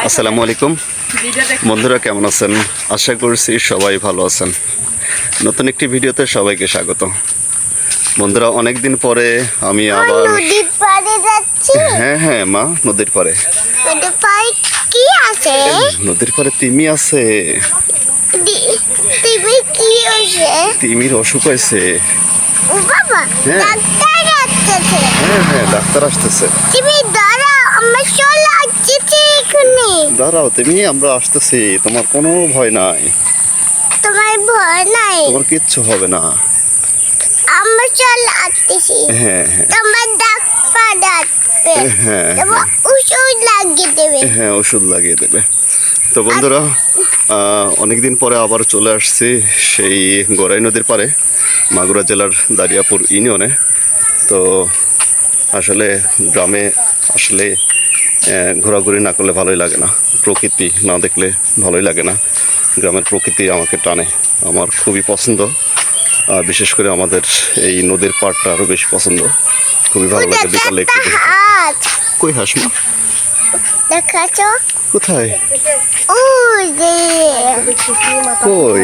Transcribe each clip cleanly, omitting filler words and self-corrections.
আসসালামু আলাইকুম বন্ধুরা, কেমন আছেন? আশা করছি সবাই ভালো আছেন। নতুন একটি ভিডিওতে সবাইকে স্বাগত। বন্ধুরা, অনেক দিন পরে আমি আবার নদীর পাড়ে যাচ্ছি। হ্যাঁ মা, নদীর পাড়ে। নদীর পাড়ে কি আছে? নদীর পাড়ে তিমি আছে। তিমি কি হয়েছে? তিমির অসুখ হয়েছে। ও বাবা, হ্যাঁ। ডাক্তার আসতেছে। হ্যাঁ, ডাক্তার আসতেছে। তুমি দাঁড়াও, আমার চলে আসছে এখানে। দাঁড়াও তুমি, আমরা আসতেছি, তোমার কোনো ভয় নাই। তোমার ভয় নাই? তোমার কিচ্ছু হবে না। আমরা চলে আসতেছি। হ্যাঁ। তোমার ডাক্তার আসবে। হ্যাঁ। তোমার ওষুধ লাগিয়ে দেবে। হ্যাঁ, ওষুধ লাগিয়ে দেবে। তো বন্ধুরা, অনেকদিন পরে আবার চলে আসছি সেই গড়াই নদীর পাড়ে, মাগুরা জেলার দারিয়াপুর ইউনিয়নে। তো আসলে গ্রামে আসলে ঘোরাঘুরি না করলে ভালোই লাগে না, প্রকৃতি না দেখলে ভালোই লাগে না। গ্রামের প্রকৃতি আমাকে টানে, আমার খুবই পছন্দ। বিশেষ করে আমাদের এই নদীর পাড়টা আরও বেশি পছন্দ, খুবই ভালো লাগে। বিকালে একটু কই হাস মা দেখাছো কোথায়? ওই যে কই?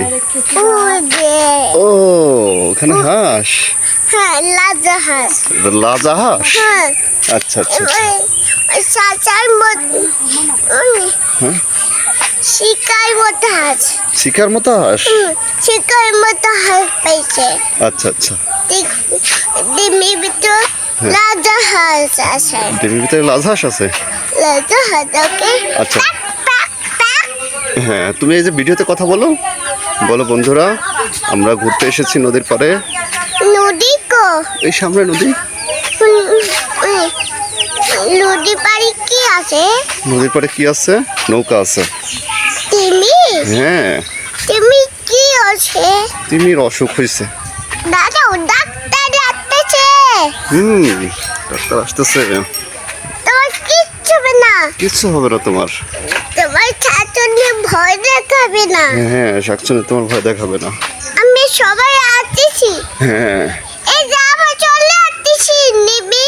ওই যে ও, ওখানে হাঁস। হ্যাঁ, লাজা হাঁস। লাজা হাঁস? হ্যাঁ, আচ্ছা। ওই চাচার মতো হ্যাঁ, শিকার মতো হাঁস। শিকার মতো হাঁস? শিকার মতো হাঁস পাইছে। আচ্ছা। ডিমের ভিতর লাজা হাঁস আছে। ডিমের ভিতরে লাজা হাঁস আছে? লাজা হাঁস ওকে। আচ্ছা। হ্যাঁ, তুমি এই যে ভিডিওতে কথা বলো বন্ধুরা, আমরা ঘুরতে এসেছি নদীর পাড়ে। নদী কো? এই সামনে নদী। নদী পাড়ে কি আছে? নদীর পাড়ে কি আছে? নৌকা আছে। তিমি? হ্যাঁ। তিমি কি আছে? তিমির অসুখ হয়েছে। দাদাও ডাক্তার আসতেছে। ডাক্তার আসতেছে। তোমার কিচ্ছু হবে না। কিচ্ছু হবে না তোমার। তোমার ছাত্রকে ভয় দেখাবে না। হ্যাঁ, শাকচুনি তোমার ভয় দেখাবে না। আমি সবাই আসতেছি। হ্যাঁ। এই যে আমরা চলে আসতেছি নিবি।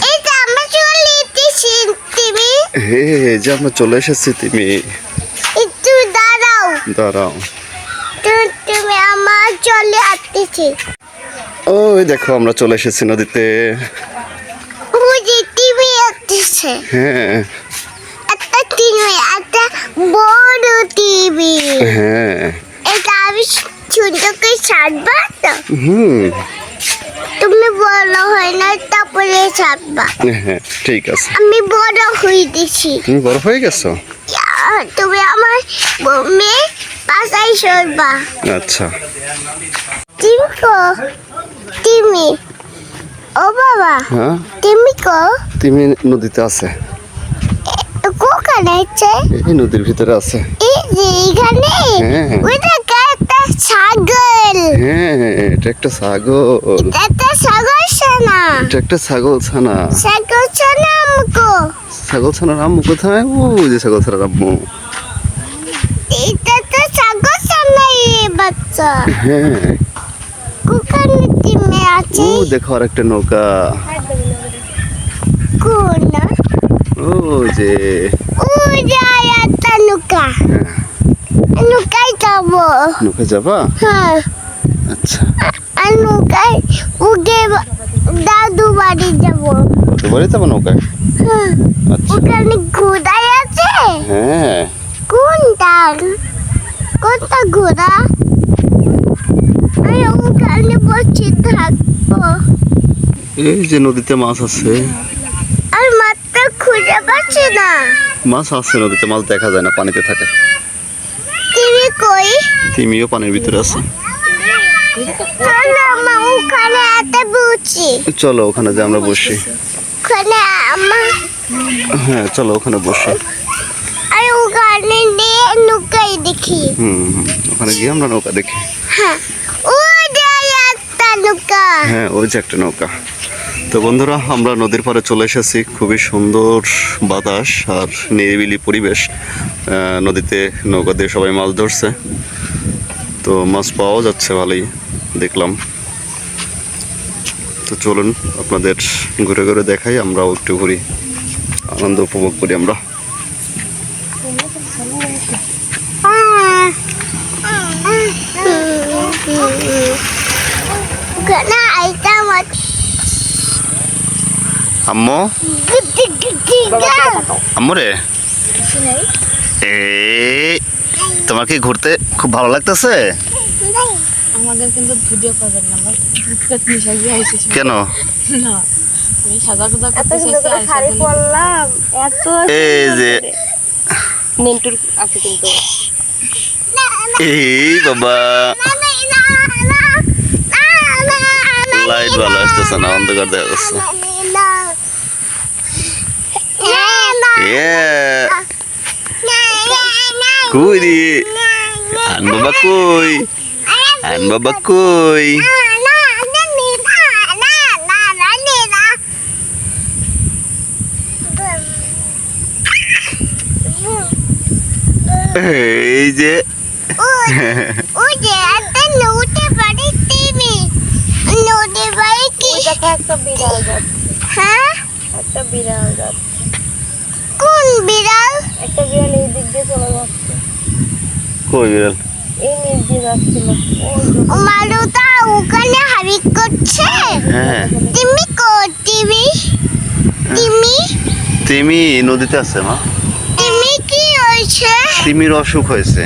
এই যে আমরা চলে আসতেছি তুমি। এই যে আমরা চলে এসেছি, তুমি একটু দাঁড়াও। তুমি আমার চলে আসতেছি। ওই দেখো, আমরা চলে এসেছি নদীতে। ওই যে টিভি আসতেছে। হ্যাঁ। একটা টিভি, একটা বড় টিভি। হ্যাঁ। এটা আমি সুন্দর করে সাজবা তো। তুমি বড় হয় না, তারপরে সাজবা। হ্যাঁ, ঠিক আছে। আমি বড় হয়ে দিছি। তুমি বড় হয়ে গেছো? তুমি আমার মেয়ে পাশাই সরবা। আচ্ছা। তিমি ও বাবা। হ্যাঁ, তিমি কো? তিমি নদীতে আছে। কোখানে আছে? এই নদীর ভিতরে আছে। এই যে এখানে? হ্যাঁ। ওইটা একটা ছাগল। হ্যাঁ, এটা একটা ছাগল। একটা ছাগল ছানা। এটা একটা ছাগল ছানা। ছাগল ছানা আমকো। ছাগল ছানার আম্মু কোথায়? ওই যে ছাগল ছানার আম্মু। এটা তো ছাগল ছানা বাচ্চা। হ্যাঁ। কোখানে তিমি আছে? ও দেখো, আর একটা নৌকা। কোন? ও যে ওই যে একটা নৌকা। নৌকায় যাবো। নৌকা যাবা? হ্যাঁ। আচ্ছা। আর নৌকায় উঠে দাদু বাড়ি যাবো। কত বাড়ি যাবো নৌকায়? হ্যাঁ। আচ্ছা। ওখানে ঘোড়া আছে। হ্যাঁ। কোনটা ঘোড়া? আমি ওখানে বসে থাকবো। এই যে নদীতে মাছ আছে। আর মাছটা খুঁজে পাচ্ছি না। মাছ আছে নদীতে, মাছ দেখা যায় না, পানিতে থাকে। তুমি কই? তিমিও পানির ভিতরে আছে। চলো আমার ওখানে এতে বসি। চলো ওখানে যে আমরা বসি। ওখানে আমার হ্যাঁ, চলো ওখানে বসি। আর ওখানে নিয়ে নৌকায় দেখি। ওখানে গিয়ে আমরা নৌকা দেখি। হ্যাঁ, ওই যে একটা নৌকা। হ্যাঁ, ওই যে একটা নৌকা। তো বন্ধুরা, আমরা নদীর পাড়ে চলে এসেছি। খুবই সুন্দর বাতাস আর নিরিবিলি পরিবেশ। নদীতে নৌকা দিয়ে সবাই মাছ ধরছে, তো মাছ পাওয়া যাচ্ছে ভালোই দেখলাম। তো চলুন আপনাদের ঘুরে ঘুরে দেখাই, আমরাও একটু ঘুরি। আনন্দ উপভোগ করি আমরা। আম্মু আম্মু রে, তোমার কি ঘুরতে খুব ভালো লাগতেছে? আমাদের কিন্তু ভিডিও করবেন না, আমরা ভূত মিশা গিয়ে আইছি। কেন? না আমি সাজা গুজা করতে চাইছি আর শাড়ি পরলাম এত এই যে নেন্টুর আছে কিন্তু এই বাবা লাইট ভালো আসতেছে না, অন্ধকার দেখা যাচ্ছে। কই রে আন বাবা, কই আন বাবা, কই? এই যে একটা বিড়াল যাচ্ছে, একটা বিড়াল যাচ্ছে, কোন বিড়াল? একটা বিড়াল এই দিক দিয়ে চলে যাচ্ছে, কই বিড়াল? এই নিচ দিয়ে যাচ্ছিল। মারুতা ওখানে হাবি করছে। হ্যাঁ, তুমি করতিবি? তিমি নদীতে আছে মা। তুমি কি হয়েছে? তিমির অসুখ হয়েছে।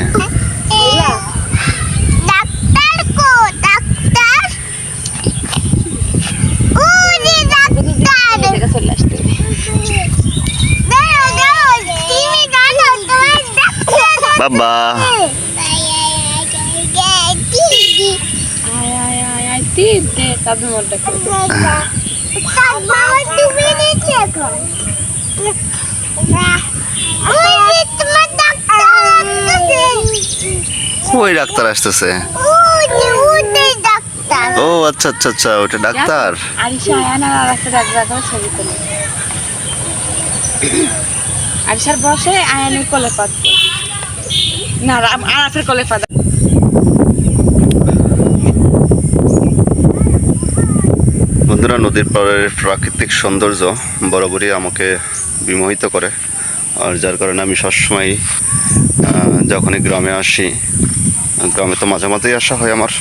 ডাক্তার কো? ডাক্তার ও রে ডাক্তার চলে আসতে দাও দাও, তুমি জানো তোমার ডাক্তার বাবা আয় আয় আয় আয় তিন দে তবে মনটা বাবা তুমি নিচে এখন ওই যে তোমার ডাক্তার আসছে। ওই ডাক্তার আসতেছে। ওই ডাক্তার ও আচ্ছা আচ্ছা আচ্ছা, ওটা ডাক্তার। আরিশা আয়ানা আর একটা ডাক্তার করে ছবি তোলে। আরিশার বসে আয়ানের কোলে পাচ্ছে না, আরাফের কোলে পাচ্ছে। বন্ধুরা, নদীর পাড়ের প্রাকৃতিক সৌন্দর্য বরাবরই আমাকে বিমোহিত করে, আর যার কারণে আমি সবসময় যখনই গ্রামে আসি, গ্রামে তো মাঝে মাঝেই আসা হয় আমার,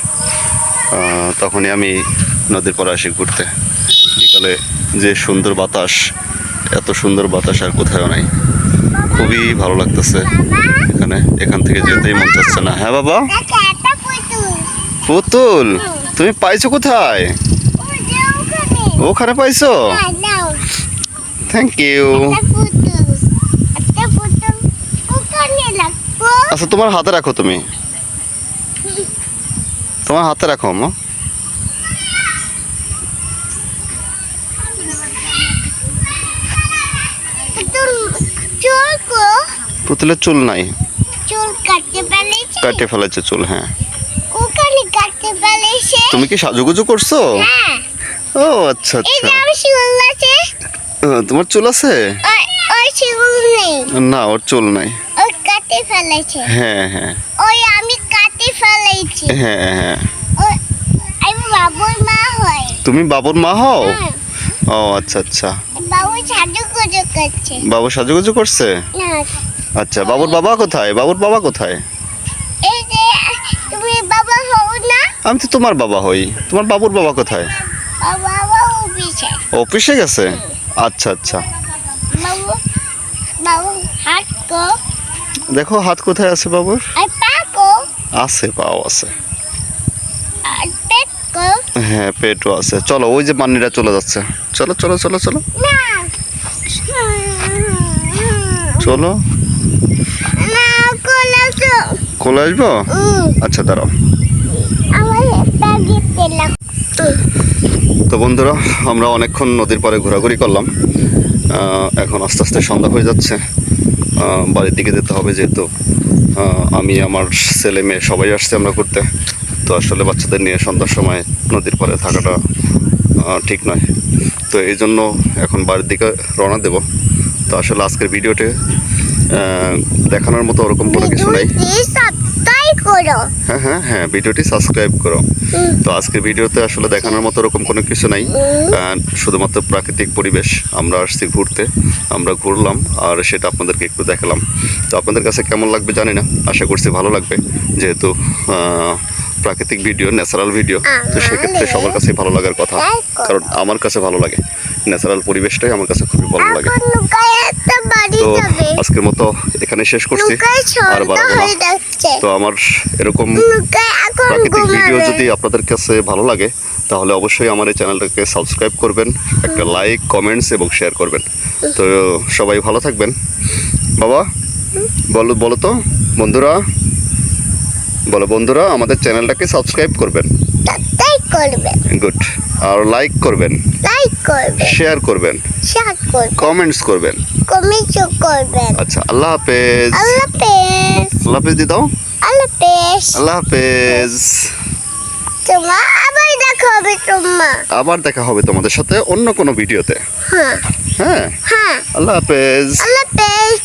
তখনই আমি নদীর পাড়ে আসি ঘুরতে। বিকালে যে সুন্দর বাতাস, এত সুন্দর বাতাস আর কোথাও নাই। খুবই ভালো লাগতেছে এখান থেকে যেতেই মন চাচ্ছে না। হ্যাঁ বাবা, একটা পুতুল পুতুল তুমি পাইছো কোথায়? ওখানে পাইছো? নাও থ্যাংক ইউ। একটা পুতুল ওখানে রাখবো। আচ্ছা, তোমার হাতে রাখো, তুমি তোমার হাতে রাখো মা। চুল কো? পুতুলের চুল নাই, চুল কাটতে পেরেছে? কাটে ফেলেছে চুল। হ্যাঁ, ওখানে কাটতে পেরেছে? তুমি কি সাজুগুজু করছো? হ্যাঁ, ও আচ্ছা এই আচ্ছা। যে আমার চুল আছে। তোমার চুল আছে? ওই চুল নেই, না, ওর চুল নাই। ওই কাটে ফেলেছে। হ্যাঁ হ্যাঁ ওই আমি কাটে ফেলেছি। হ্যাঁ হ্যাঁ। আমি বাবুর মা হয়। তুমি বাবুর মা হও? হ্যাঁ, ও আচ্ছা আচ্ছা। বাবু সাজুগুজু করছে। বাবু সাজুগুজু করছে? না, আচ্ছা, বাবুর বাবা কোথায়? বাবুর বাবা কোথায়? এই যে তুমি বাবা হও না? আমি তো তোমার বাবা হই। তোমার বাবুর বাবা কোথায়? বাবা অফিসে। অফিসে গেছে? আচ্ছা আচ্ছা। বাবু বাবু হাত কো? দেখো হাত কোথায় আছে বাবুর? আর পা কো? আছে, পাও আছে। আর পেট কো? হ্যাঁ, পেটও আছে। চলো, ওই যে মান্নিরা চলে যাচ্ছে। চলো চলো চলো চলো না চলো। না, কোলা তো কোলে আসবো? আচ্ছা, দাঁড়াও। আমার একটা গিফট এলাম। তো বন্ধুরা, আমরা অনেকক্ষণ নদীর পাড়ে ঘোরাঘুরি করলাম। এখন আস্তে আস্তে সন্ধ্যা হয়ে যাচ্ছে। বাড়ির দিকে যেতে হবে, যেহেতু আমি, আমার ছেলে মেয়ে সবাই আসছে আমরা ঘুরতে। তো আসলে বাচ্চাদের নিয়ে সন্ধ্যার সময় নদীর পাড়ে থাকাটা ঠিক নয়। তো এই জন্য এখন বাড়ির দিকে রওনা দেব। তো আসলে আজকের ভিডিওতে দেখানোর মতো ওরকম কোনো কিছু নেই। সাবস্ক্রাইব করো। হ্যাঁ হ্যাঁ হ্যাঁ, ভিডিওটি সাবস্ক্রাইব করো। তো আজকের ভিডিওতে আসলে দেখানোর মতো ওরকম কোনো কিছু নাই, শুধুমাত্র প্রাকৃতিক পরিবেশ। আমরা আসছি ঘুরতে, আমরা ঘুরলাম আর সেটা আপনাদেরকে একটু দেখালাম। তো আপনাদের কাছে কেমন লাগবে জানি না, আশা করছি ভালো লাগবে, যেহেতু প্রাকৃতিক ভিডিও, ন্যাচারাল ভিডিও। তো সেক্ষেত্রে সবার কাছেই ভালো লাগার কথা, কারণ আমার কাছে ভালো লাগে, ন্যাচারাল পরিবেশটাই আমার কাছে খুবই ভালো লাগে। এখন লুকায় একটা বাড়ি তো যাবে। আজকের মতো এখানে শেষ করছি, লুকায় আর সন্ধ্যা বাড়াবো হয়ে না। যাচ্ছে। তো আমার এরকম লুকায় এখন প্রাকৃতিক ভিডিও ঘুমাবে। যদি আপনাদের কাছে ভালো লাগে, তাহলে অবশ্যই আমার এই চ্যানেলটাকে সাবস্ক্রাইব করবেন, একটা লাইক, কমেন্টস এবং শেয়ার করবেন। তো সবাই ভালো থাকবেন। বাবা বলো বলো তো বন্ধুরা, বলো বন্ধুরা, আমাদের চ্যানেলটাকে সাবস্ক্রাইব করবেন, তাই করবে, গুড, আর লাইক করবেন, লাইক করবে, শেয়ার করবেন, শেয়ার করবে, কমেন্টস করবেন। কমেন্ট করবেন। আচ্ছা, আল্লাহ হাফেজ। আল্লাহ হাফেজ। আল্লাহ হাফেজ দিয়ে দাও। আল্লাহ হাফেজ। আল্লাহ হাফেজ। তোমার আবার দেখা হবে তোমার। আবার দেখা হবে তোমাদের সাথে অন্য কোনো ভিডিওতে। হ্যাঁ হ্যাঁ, হ্যাঁ, আল্লাহ হাফেজ। আল্লাহ হাফেজ।